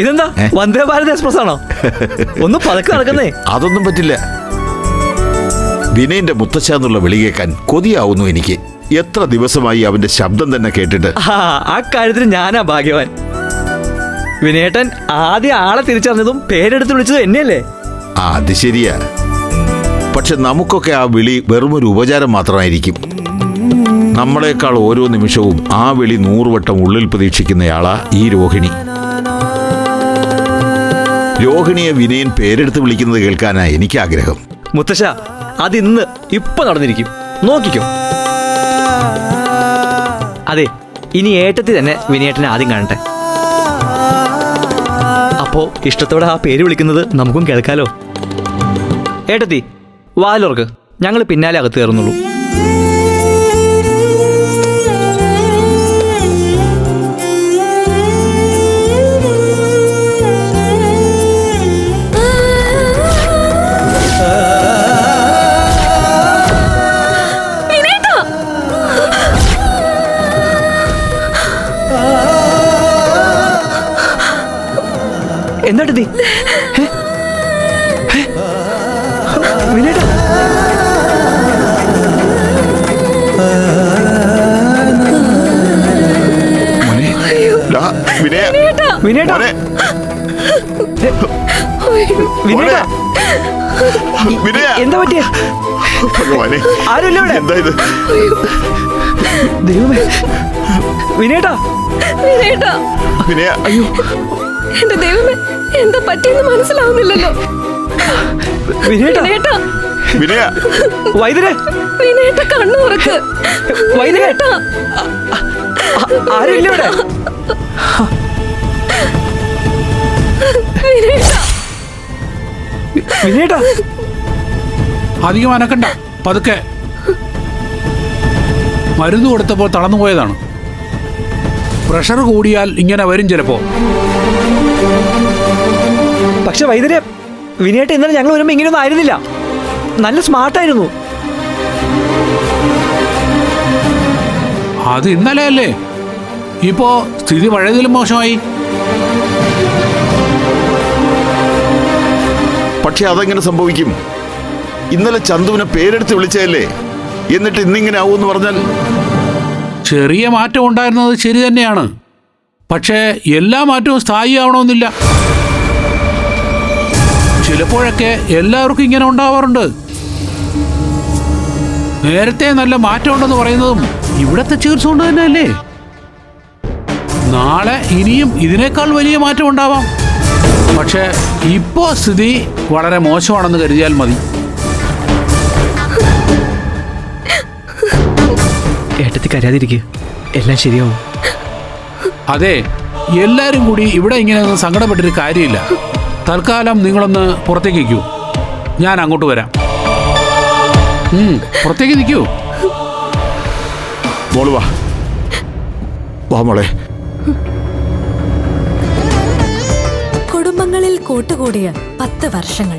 ഇതെന്താ വന്ദേ ഭാരത് എക്സ്പ്രസ് ആണോ? ഒന്ന് പതുക്കെ നടക്കുന്നേ. അതൊന്നും പറ്റില്ല. വിനയന്റെ മുത്തച്ഛ എന്നുള്ള വിളി കേൾക്കാൻ കൊതിയാവുന്നു എനിക്ക്. എത്ര ദിവസമായി അവന്റെ ശബ്ദം തന്നെ കേട്ടിട്ട്. ആ കാര്യത്തിൽ ഞാനാ ഭാഗ്യവാൻ. വിനയേട്ടൻ ആദ്യം ആളെ തിരിച്ചറിഞ്ഞതും പേരെടുത്ത് വിളിച്ചതും എന്നെയല്ലേ? അത് ശരിയാ. പക്ഷെ നമുക്കൊക്കെ ആ വിളി വെറുമൊരു ഉപചാരം മാത്രമായിരിക്കും. നമ്മളെക്കാൾ ഓരോ നിമിഷവും ആ വിളി 100 വട്ടം ഉള്ളിൽ പ്രതീക്ഷിക്കുന്നയാളാ ഈ രോഹിണി. രോഹിണിയെ വിനയൻ പേരെടുത്ത് വിളിക്കുന്നത് കേൾക്കാനാ എനിക്ക് ആഗ്രഹം. മുത്തശ്ശ, അത് ഇപ്പൊ നടന്നിരിക്കും, നോക്കിക്കോ. അതെ, ഇനി ഏട്ടത്തി തന്നെ വിനയേട്ടനെ ആദ്യം കാണട്ടെ. അപ്പോ ഇഷ്ടത്തോടെ ആ പേര് വിളിക്കുന്നത് നമുക്കും കേൾക്കാലോ. ഏട്ടത്തി, വാലോർക്ക്, ഞങ്ങൾ പിന്നാലെ അകത്ത് കയറുന്നുള്ളൂ. എന്താട്ടത്തി? വിനേട്ടാ, എന്താ പറ്റിയ? ആരുമില്ല ഇവിടെ. ദൈവമേ, വിനേട്ടാ, അയ്യോ എന്റെ ദൈവമേ, എന്താ പറ്റിയെന്ന് മനസ്സിലാവുന്നില്ലല്ലോ. വിനേട്ടാ, വൈദ്യരെ, വിനേട്ട കണ്ണു തുറക്ക്. വൈദ്യരേട്ടാ, ആരുമില്ല ഇവിടെ. വിനേട്ടാ, അധികം അനക്കണ്ട, പതുക്കെ. മരുന്ന് കൊടുത്തപ്പോൾ തളർന്നുപോയതാണ്. പ്രഷർ കൂടിയാൽ ഇങ്ങനെ വരും ചിലപ്പോ. പക്ഷെ വൈദ്യരെ, വിനേട്ട ഇന്നലെ ഞങ്ങൾ വരുമ്പോ ഇങ്ങനെയൊന്നും ആയിരുന്നില്ല. നല്ല സ്മാർട്ടായിരുന്നു. അത് ഇന്നലെ അല്ലേ? ഇപ്പോ സ്ഥിതി പഴയതിലും മോശമായി. പക്ഷെ അതെങ്ങനെ സംഭവിക്കും? ഇന്നലെ ചന്തുവിനെ പേരെടുത്ത് വിളിച്ചതല്ലേ, എന്നിട്ട് ഇന്നിങ്ങനെ ആവൂന്ന് പറഞ്ഞാൽ? ചെറിയ മാറ്റം ഉണ്ടായിരുന്നത് ശരി തന്നെയാണ്. പക്ഷേ എല്ലാ മാറ്റവും സ്ഥായി ആവണമെന്നില്ല. ചിലപ്പോഴൊക്കെ എല്ലാവർക്കും ഇങ്ങനെ ഉണ്ടാവാറുണ്ട്. നേരത്തെ നല്ല മാറ്റം ഉണ്ടെന്ന് പറയുന്നതും ഇവിടത്തെ ചികിത്സ കൊണ്ട് തന്നെയല്ലേ? നാളെ ഇനിയും ഇതിനേക്കാൾ വലിയ മാറ്റം ഉണ്ടാവാം. പക്ഷേ ഇപ്പോ സ്ഥിതി വളരെ മോശമാണെന്ന് കരുതിയാൽ മതി. ഏട്ടത്തി കരയാതിരിക്കുക, എല്ലാം ശരിയാവും. അതെ, എല്ലാരും കൂടി ഇവിടെ ഇങ്ങനെയൊന്നും സങ്കടപ്പെട്ടൊരു കാര്യമില്ല. തൽക്കാലം നിങ്ങളൊന്ന് പുറത്തേക്ക് നിൽക്കൂ, ഞാൻ അങ്ങോട്ട് വരാം. പുറത്തേക്ക് നിൽക്കൂ. മോള് വാ, വാ മോളെ. കുടുംബങ്ങളിൽ കൂട്ടുകൂടിയ 10 വർഷങ്ങൾ.